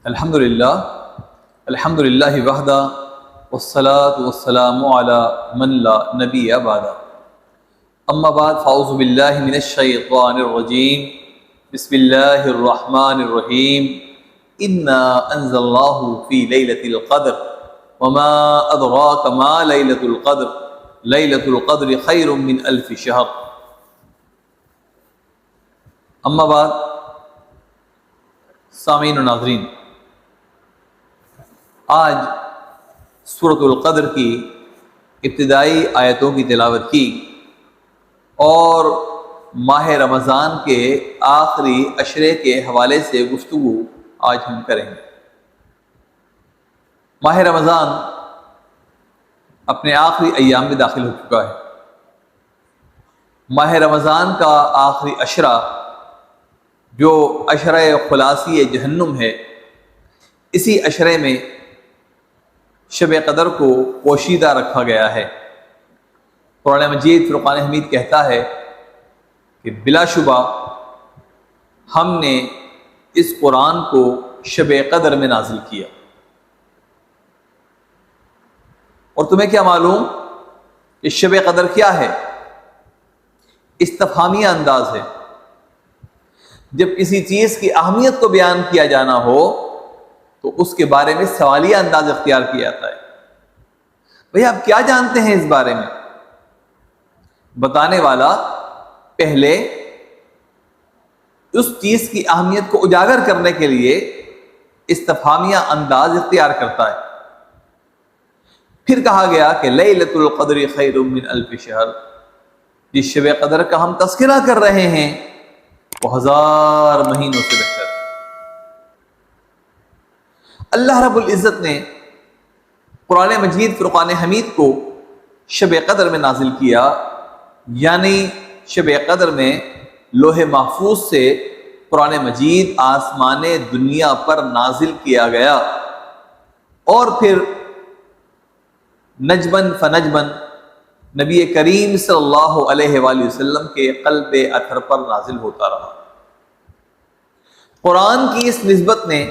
الحمدللہ الحمدللہ وحدہ والصلاة والسلام علی من لا نبی بعد اما بعد فاعوذ باللہ من الشیطان الرجیم بسم اللہ الرحمن الرحیم انا انزلناہ فی لیلۃ القدر وما ادراک ما لیلۃ القدر لیلۃ القدر خیر من الف شہر۔ اما بعد سامعین و ناظرین، آج سورۃ القدر کی ابتدائی آیتوں کی تلاوت کی اور ماہ رمضان کے آخری عشرے کے حوالے سے گفتگو آج ہم کریں گے۔ ماہ رمضان اپنے آخری ایام میں داخل ہو چکا ہے۔ ماہ رمضان کا آخری عشرہ جو عشرہ خلاصی جہنم ہے، اسی عشرے میں شب قدر کو پوشیدہ رکھا گیا ہے۔ قرآن مجید فرقان حمید کہتا ہے کہ بلا شبہ ہم نے اس قرآن کو شب قدر میں نازل کیا۔ اور تمہیں کیا معلوم کہ شب قدر کیا ہے؟ استفہامیہ انداز ہے۔ جب کسی چیز کی اہمیت کو بیان کیا جانا ہو تو اس کے بارے میں سوالیہ انداز اختیار کیا جاتا ہے۔ بھئی آپ کیا جانتے ہیں اس بارے میں؟ بتانے والا پہلے اس چیز کی اہمیت کو اجاگر کرنے کے لیے استفہامیہ انداز اختیار کرتا ہے۔ پھر کہا گیا کہ لیلۃ القدر خیر من الف شہر، جس شب قدر کا ہم تذکرہ کر رہے ہیں وہ 1000 مہینوں سے بہتر۔ اللہ رب العزت نے قرآن مجید فرقان حمید کو شب قدر میں نازل کیا، یعنی شب قدر میں لوح محفوظ سے قرآن مجید آسمان دنیا پر نازل کیا گیا، اور پھر نجمن فنجمن نبی کریم صلی اللہ علیہ وآلہ وسلم کے قلب اطہر پر نازل ہوتا رہا۔ قرآن کی اس نسبت نے،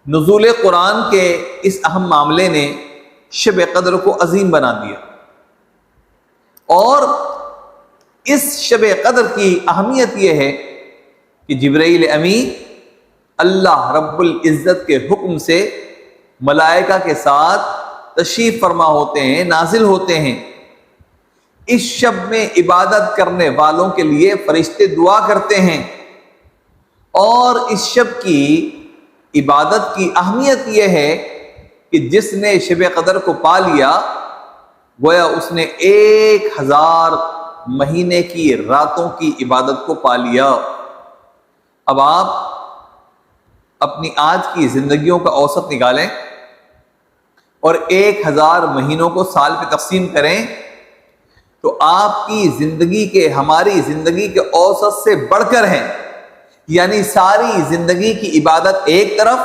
نزول قرآن کے اس اہم معاملے نے شب قدر کو عظیم بنا دیا، اور اس شب قدر کی اہمیت یہ ہے کہ جبرائیل امین اللہ رب العزت کے حکم سے ملائکہ کے ساتھ تشریف فرما ہوتے ہیں، نازل ہوتے ہیں۔ اس شب میں عبادت کرنے والوں کے لیے فرشتے دعا کرتے ہیں، اور اس شب کی عبادت کی اہمیت یہ ہے کہ جس نے شب قدر کو پا لیا گویا اس نے 1000 مہینے کی راتوں کی عبادت کو پا لیا۔ اب آپ اپنی آج کی زندگیوں کا اوسط نکالیں اور 1000 مہینوں کو سال پہ تقسیم کریں تو آپ کی زندگی کے ہماری زندگی کے اوسط سے بڑھ کر ہیں، یعنی ساری زندگی کی عبادت ایک طرف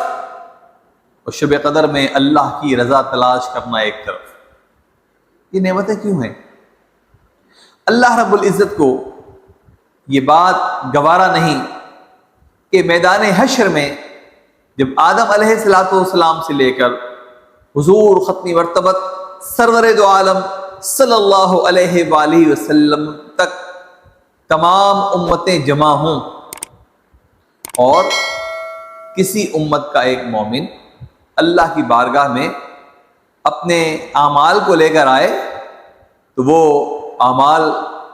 اور شب قدر میں اللہ کی رضا تلاش کرنا ایک طرف۔ یہ نعمتیں کیوں ہیں؟ اللہ رب العزت کو یہ بات گوارا نہیں کہ میدان حشر میں جب آدم علیہ السلام سے لے کر حضور ختم مرتبت سرور دو عالم صلی اللہ علیہ وآلہ وسلم تک تمام امتیں جمع ہوں، اور کسی امت کا ایک مومن اللہ کی بارگاہ میں اپنے اعمال کو لے کر آئے تو وہ اعمال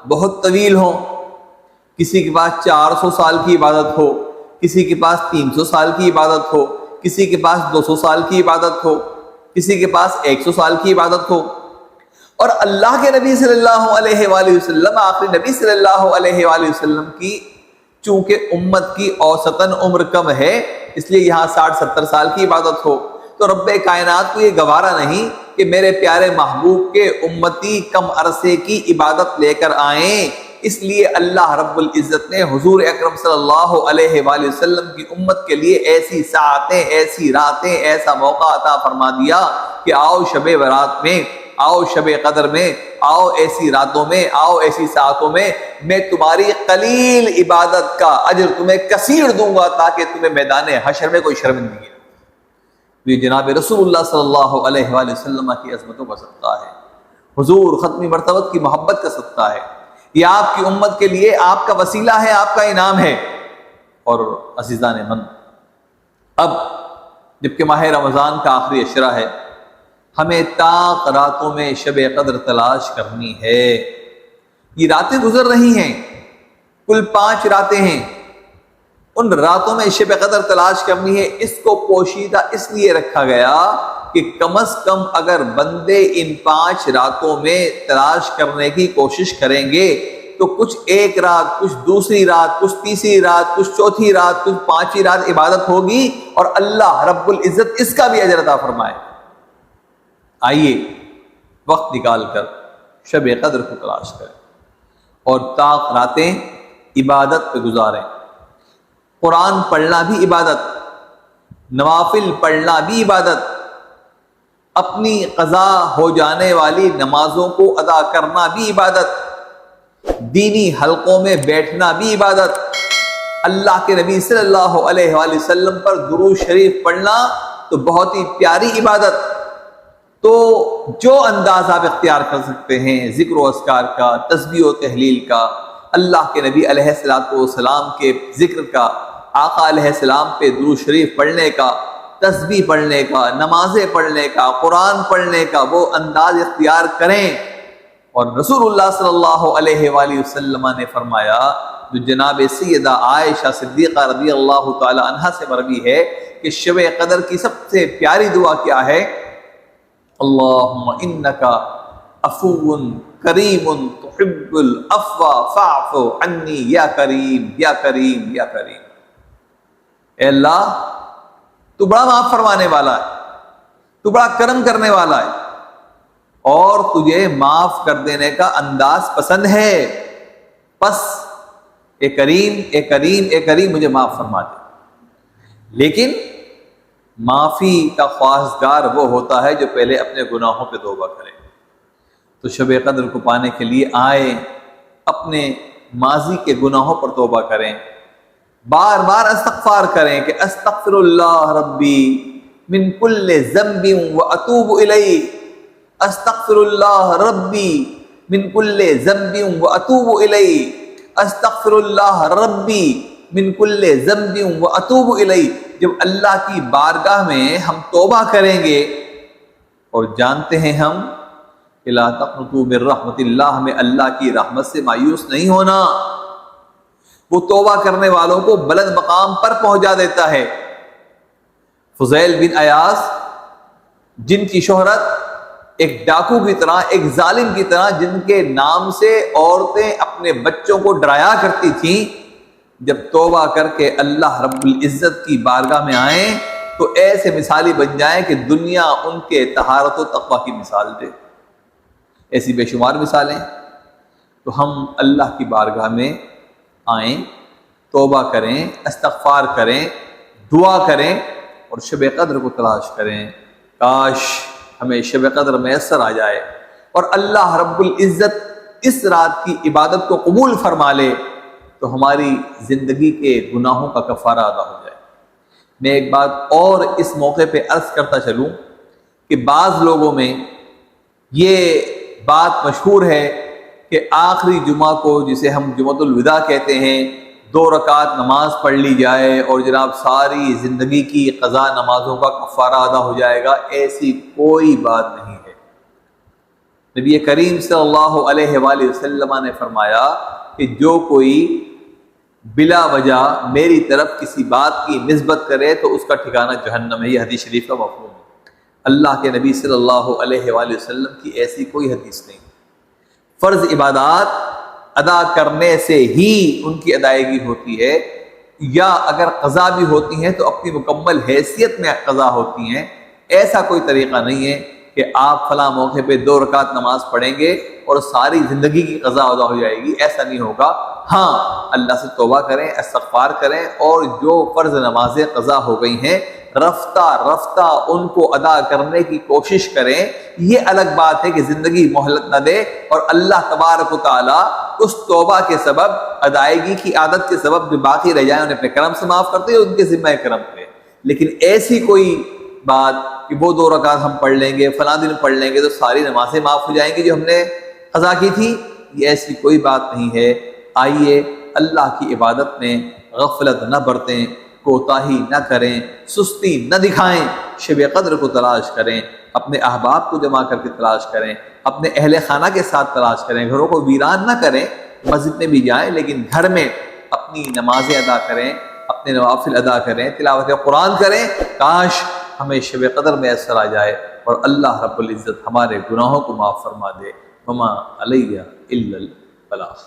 بہت طویل ہوں۔ کسی کے پاس 400 سال کی عبادت ہو، کسی کے پاس 300 سال کی عبادت ہو، کسی کے پاس 200 سال کی عبادت ہو، کسی کے پاس 100 سال کی عبادت ہو۔ اور اللہ کے نبی صلی اللہ علیہ وآلہ وسلم، آخری نبی صلی اللہ علیہ وآلہ وسلم کی چونکہ امت کی اوسطاً عمر کم ہے، اس لیے یہاں 60-70 سال کی عبادت ہو، تو رب کائنات کو یہ گوارا نہیں کہ میرے پیارے محبوب کے امتی کم عرصے کی عبادت لے کر آئیں۔ اس لیے اللہ رب العزت نے حضور اکرم صلی اللہ علیہ وآلہ وسلم کی امت کے لیے ایسی ساعتیں، ایسی راتیں، ایسا موقع عطا فرما دیا کہ آؤ شب برات میں، آؤ شب قدر میں، آؤ ایسی راتوں میں، آؤ ایسی ساعتوں میں تمہاری قلیل عبادت کا اجر تمہیں کثیر دوں گا، تاکہ تمہیں میدان حشر میں کوئی شرمندگی نہ۔ تو یہ جناب رسول اللہ صلی اللہ علیہ وآلہ وسلم کی عظمتوں کا صدقہ ہے، حضور ختمی مرتبت کی محبت کا صدقہ ہے، یہ آپ کی امت کے لیے آپ کا وسیلہ ہے، آپ کا انعام ہے۔ اور عزیزان من، اب جبکہ ماہ رمضان کا آخری عشرہ ہے، ہمیں طاق راتوں میں شب قدر تلاش کرنی ہے۔ یہ راتیں گزر رہی ہیں، کل 5 راتیں ہیں، ان راتوں میں شب قدر تلاش کرنی ہے۔ اس کو پوشیدہ اس لیے رکھا گیا کہ کم از کم اگر بندے ان 5 راتوں میں تلاش کرنے کی کوشش کریں گے تو کچھ ایک رات، کچھ دوسری رات، کچھ تیسری رات، کچھ چوتھی رات، کچھ 5ویں رات عبادت ہوگی اور اللہ رب العزت اس کا بھی اجر عطا فرمائے۔ آئیے وقت نکال کر شب قدر کو تلاش کریں اور طاق راتیں عبادت پہ گزاریں۔ قرآن پڑھنا بھی عبادت، نوافل پڑھنا بھی عبادت، اپنی قضا ہو جانے والی نمازوں کو ادا کرنا بھی عبادت، دینی حلقوں میں بیٹھنا بھی عبادت، اللہ کے نبی صلی اللہ علیہ وآلہ وسلم پر درود شریف پڑھنا تو بہت ہی پیاری عبادت۔ تو جو انداز آپ اختیار کر سکتے ہیں ذکر و اذکار کا، تسبیح و تحلیل کا، اللہ کے نبی علیہ السلام کے ذکر کا، آقا علیہ السلام پہ درود شریف پڑھنے کا، تسبیح پڑھنے کا، نمازیں پڑھنے کا، قرآن پڑھنے کا، وہ انداز اختیار کریں۔ اور رسول اللہ صلی اللہ علیہ وآلہ وسلم نے فرمایا، جو جناب سیدہ عائشہ صدیقہ رضی اللہ تعالی عنہا سے مروی ہے کہ شب قدر کی سب سے پیاری دعا کیا ہے؟ اللہم انکا عفو کریم تحب العفو فاعف عنی یا کریم یا کریم یا کریم۔ اے اللہ، تو بڑا معاف فرمانے والا ہے، تو بڑا کرم کرنے والا ہے اور تجھے معاف کر دینے کا انداز پسند ہے، بس اے کریم اے کریم اے کریم مجھے معاف فرما دے۔ لیکن معافی کا خواستگار وہ ہوتا ہے جو پہلے اپنے گناہوں پہ توبہ کرے۔ تو شب قدر کو پانے کے لیے آئیں، اپنے ماضی کے گناہوں پر توبہ کریں، بار بار استغفار کریں کہ استغفر اللہ ربی من کل ذنب واتوب الیہ، استغفر اللہ ربی من کل ذنب واتوب الیہ، استغفر اللہ ربی من کل ذنب واتوب الیہ۔ جب اللہ کی بارگاہ میں ہم توبہ کریں گے، اور جانتے ہیں ہم کہ لا تقنطوا من رحمت اللہ، ہمیں اللہ کی رحمت سے مایوس نہیں ہونا، وہ توبہ کرنے والوں کو بلند مقام پر پہنچا دیتا ہے۔ فضیل بن عیاض، جن کی شہرت ایک ڈاکو کی طرح، ایک ظالم کی طرح، جن کے نام سے عورتیں اپنے بچوں کو ڈرایا کرتی تھیں، جب توبہ کر کے اللہ رب العزت کی بارگاہ میں آئیں تو ایسے مثالی بن جائیں کہ دنیا ان کے طہارت و تقوی کی مثال دے۔ ایسی بے شمار مثالیں۔ تو ہم اللہ کی بارگاہ میں آئیں، توبہ کریں، استغفار کریں، دعا کریں اور شب قدر کو تلاش کریں۔ کاش ہمیں شب قدر میسر آ جائے اور اللہ رب العزت اس رات کی عبادت کو قبول فرما لے تو ہماری زندگی کے گناہوں کا کفارہ ادا ہو جائے۔ میں ایک بات اور اس موقع پہ عرض کرتا چلوں کہ بعض لوگوں میں یہ بات مشہور ہے کہ آخری جمعہ کو، جسے ہم جمعۃ الوداع کہتے ہیں، 2 رکعت نماز پڑھ لی جائے اور جناب ساری زندگی کی قضا نمازوں کا کفارہ ادا ہو جائے گا۔ ایسی کوئی بات نہیں ہے۔ نبی کریم صلی اللہ علیہ وآلہ وسلم نے فرمایا کہ جو کوئی بلا وجہ میری طرف کسی بات کی نسبت کرے تو اس کا ٹھکانہ جہنم ہے۔ یہ حدیث شریف کا مفہوم ہے۔ اللہ کے نبی صلی اللہ علیہ وآلہ وسلم کی ایسی کوئی حدیث نہیں۔ فرض عبادات ادا کرنے سے ہی ان کی ادائیگی ہوتی ہے، یا اگر قضا بھی ہوتی ہیں تو اپنی مکمل حیثیت میں قضا ہوتی ہیں۔ ایسا کوئی طریقہ نہیں ہے کہ آپ فلاں موقع پہ 2 رکعت نماز پڑھیں گے اور ساری زندگی کی قضا ادا ہو جائے گی، ایسا نہیں ہوگا۔ ہاں، اللہ سے توبہ کریں، استغفار کریں اور جو فرض نمازیں قضا ہو گئی ہیں رفتہ رفتہ ان کو ادا کرنے کی کوشش کریں۔ یہ الگ بات ہے کہ زندگی مہلت نہ دے اور اللہ تبارک و تعالیٰ اس توبہ کے سبب، ادائیگی کی عادت کے سبب جو باقی رہ جائیں انہیں اپنے کرم سے معاف کرتے ہیں، ان کے ذمہ کرم پہ۔ لیکن ایسی کوئی بات کہ وہ 2 رکعت ہم پڑھ لیں گے، فلاں دن پڑھ لیں گے تو ساری نمازیں معاف ہو جائیں گی جو ہم نے قضا کی تھی، یہ ایسی کوئی بات نہیں ہے۔ آئیے اللہ کی عبادت میں غفلت نہ برتیں، کوتاہی نہ کریں، سستی نہ دکھائیں، شب قدر کو تلاش کریں، اپنے احباب کو جمع کر کے تلاش کریں، اپنے اہل خانہ کے ساتھ تلاش کریں، گھروں کو ویران نہ کریں، مسجد میں بھی جائیں لیکن گھر میں اپنی نمازیں ادا کریں، اپنے نوافل ادا کریں، تلاوت قرآن کریں۔ کاش ہمیں شب قدر میں ایسر آ جائے اور اللہ رب العزت ہمارے گناہوں کو معاف فرما دے۔ وما علیہ الا البلاغ۔